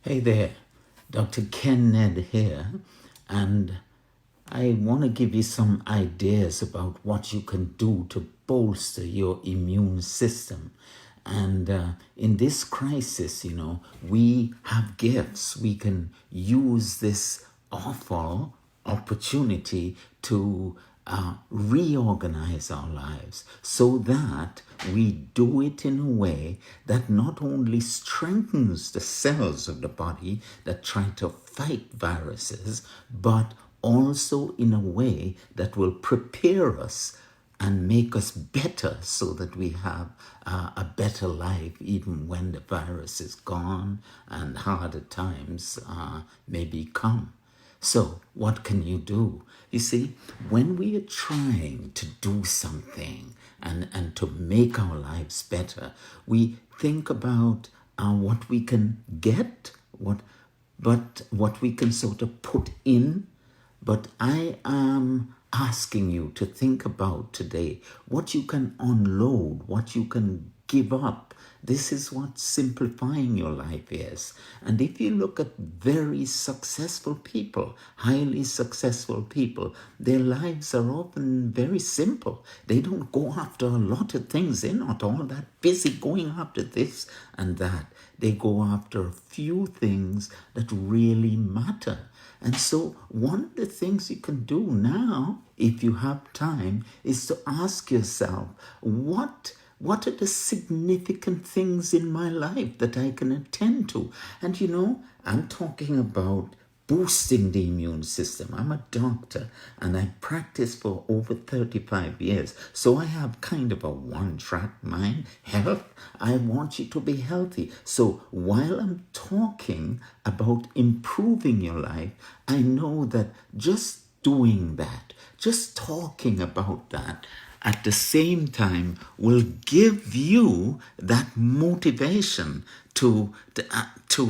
Hey there, Dr. Ken Nedd here, and I want to give you some ideas about what you can do to bolster your immune system. And in this crisis, we have gifts. We can use this awful opportunity to reorganize our lives so that we do it in a way that not only strengthens the cells of the body that try to fight viruses, but also in a way that will prepare us and make us better so that we have a better life even when the virus is gone and harder times maybe come. So what can you do? You see, when we are trying to do something and to make our lives better, we think about what we can get, but what we can sort of put in. But I am asking you to think about today what you can unload, what you can give up. This is what simplifying your life is. And if you look at very successful people, highly successful people, their lives are often very simple. They don't go after a lot of things. They're not all that busy going after this and that. They go after a few things that really matter. And so one of the things you can do now, if you have time, is to ask yourself, what are the significant things in my life that I can attend to? And I'm talking about boosting the immune system. I'm a doctor and I practiced for over 35 years. So I have kind of a one-track mind. Health, I want you to be healthy. So while I'm talking about improving your life, I know that just doing that, just talking about that, at the same time will give you that motivation to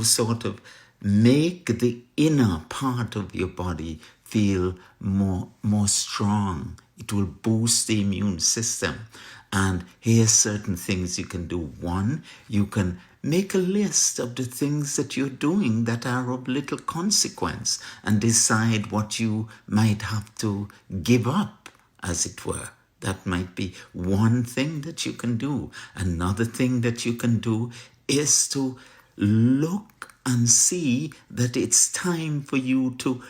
sort of make the inner part of your body feel more strong. It will boost the immune system. And here's certain things you can do. One, you can make a list of the things that you're doing that are of little consequence and decide what you might have to give up, as it were. That might be one thing that you can do. Another thing that you can do is to look and see that it's time for you to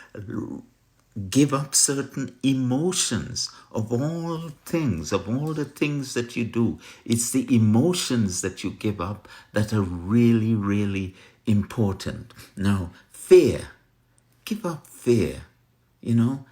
give up certain emotions of all things, of all the things that you do. It's the emotions that you give up that are really, really important. Now, fear. Give up fear.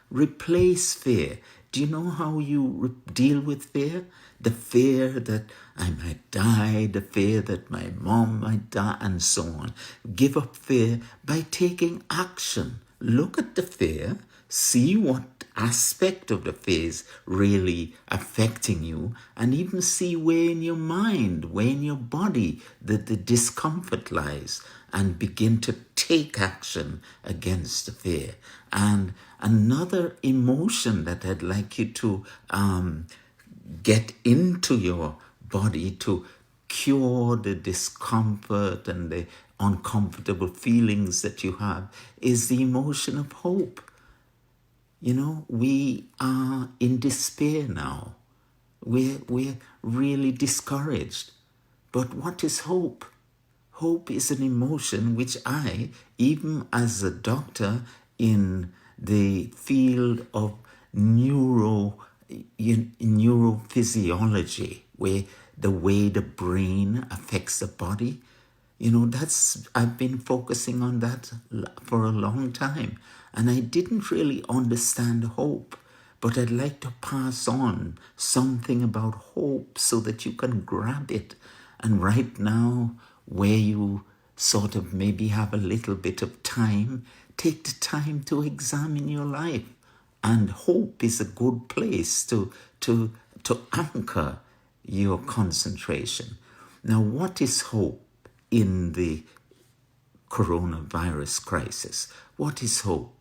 Replace fear. Do you know how you deal with fear? The fear that I might die, the fear that my mom might die, and so on. Give up fear by taking action. Look at the fear, see what aspect of the fear is really affecting you, and even see where in your mind, where in your body that the discomfort lies, and begin to take action against the fear. And another emotion that I'd like you to get into your body to cure the discomfort and the uncomfortable feelings that you have is the emotion of hope. We are in despair now. We're really discouraged. But what is hope? Hope is an emotion which I, even as a doctor in the field of neurophysiology, where the way the brain affects the body, I've been focusing on that for a long time. And I didn't really understand hope, but I'd like to pass on something about hope so that you can grab it. And right now, where you sort of maybe have a little bit of time, take the time to examine your life. And hope is a good place to anchor your concentration. Now, what is hope in the coronavirus crisis? What is hope?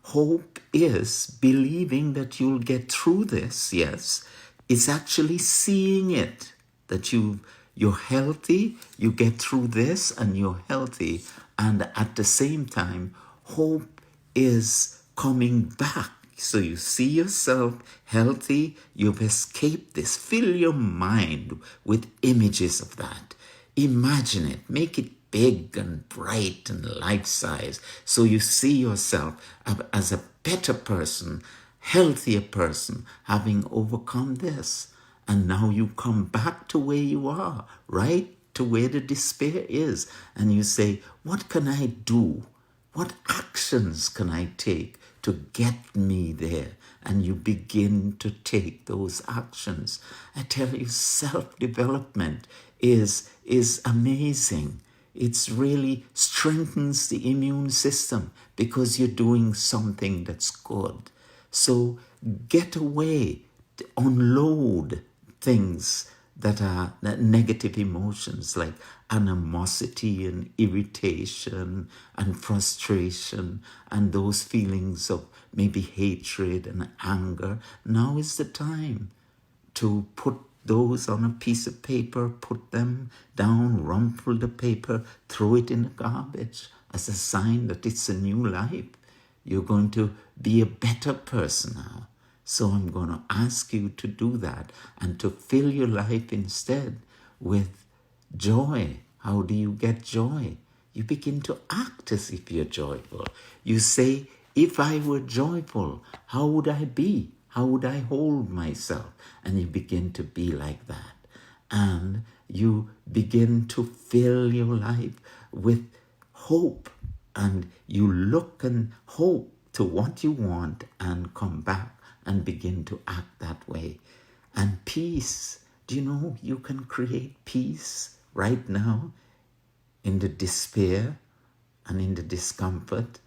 Hope is believing that you'll get through this, yes. It's actually seeing it, that you're healthy, you get through this and you're healthy, And at the same time, hope is coming back. So you see yourself healthy, you've escaped this. Fill your mind with images of that. Imagine it, make it big and bright and life-size. So you see yourself as a better person, healthier person, having overcome this. And now you come back to where you are, right? To where the despair is. And you say, what can I do? What actions can I take to get me there? And you begin to take those actions. I tell you, self-development is amazing. It's really strengthens the immune system because you're doing something that's good. So get away, unload things that are negative emotions like animosity and irritation and frustration and those feelings of maybe hatred and anger. Now is the time to put those on a piece of paper, put them down, rumple the paper, throw it in the garbage as a sign that it's a new life. You're going to be a better person now. So I'm going to ask you to do that and to fill your life instead with joy. How do you get joy? You begin to act as if you're joyful. You say, if I were joyful, how would I be? How would I hold myself? And you begin to be like that. And you begin to fill your life with hope. And you look and hope to what you want and come back and begin to act that way. And peace. Do you know you can create peace right now in the despair and in the discomfort?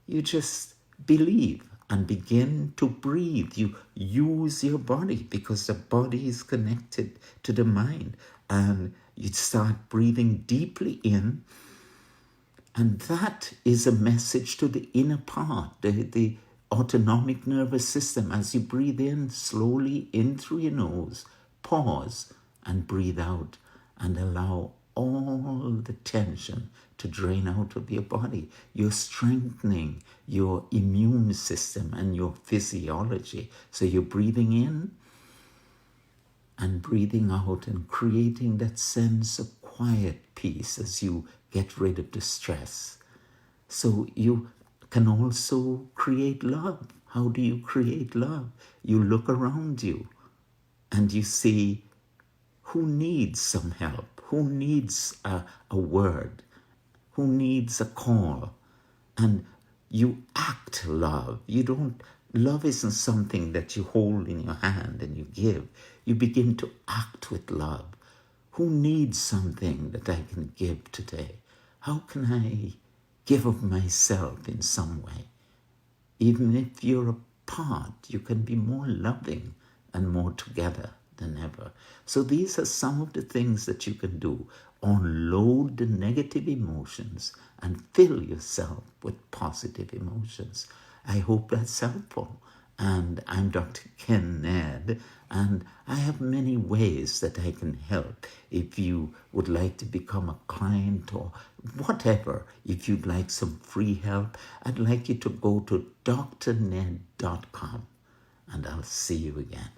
You just believe and begin to breathe. You use your body because the body is connected to the mind. And you start breathing deeply in. And that is a message to the inner part, the autonomic nervous system. As you breathe in slowly in through your nose, pause and breathe out and allow all the tension to drain out of your body. You're strengthening your immune system and your physiology. So you're breathing in and breathing out and creating that sense of quiet peace as you get rid of the stress. So you can also create love. How do you create love? You look around you and you see who needs some help, who needs a word, who needs a call. And you act love. Love isn't something that you hold in your hand and you give. You begin to act with love. Who needs something that I can give today? How can I give of myself in some way? Even if you're apart, you can be more loving and more together than ever. So these are some of the things that you can do. Unload the negative emotions and fill yourself with positive emotions. I hope that's helpful. And I'm Dr. Ken Nedd, and I have many ways that I can help. If you would like to become a client or whatever, if you'd like some free help, I'd like you to go to drnedd.com, and I'll see you again.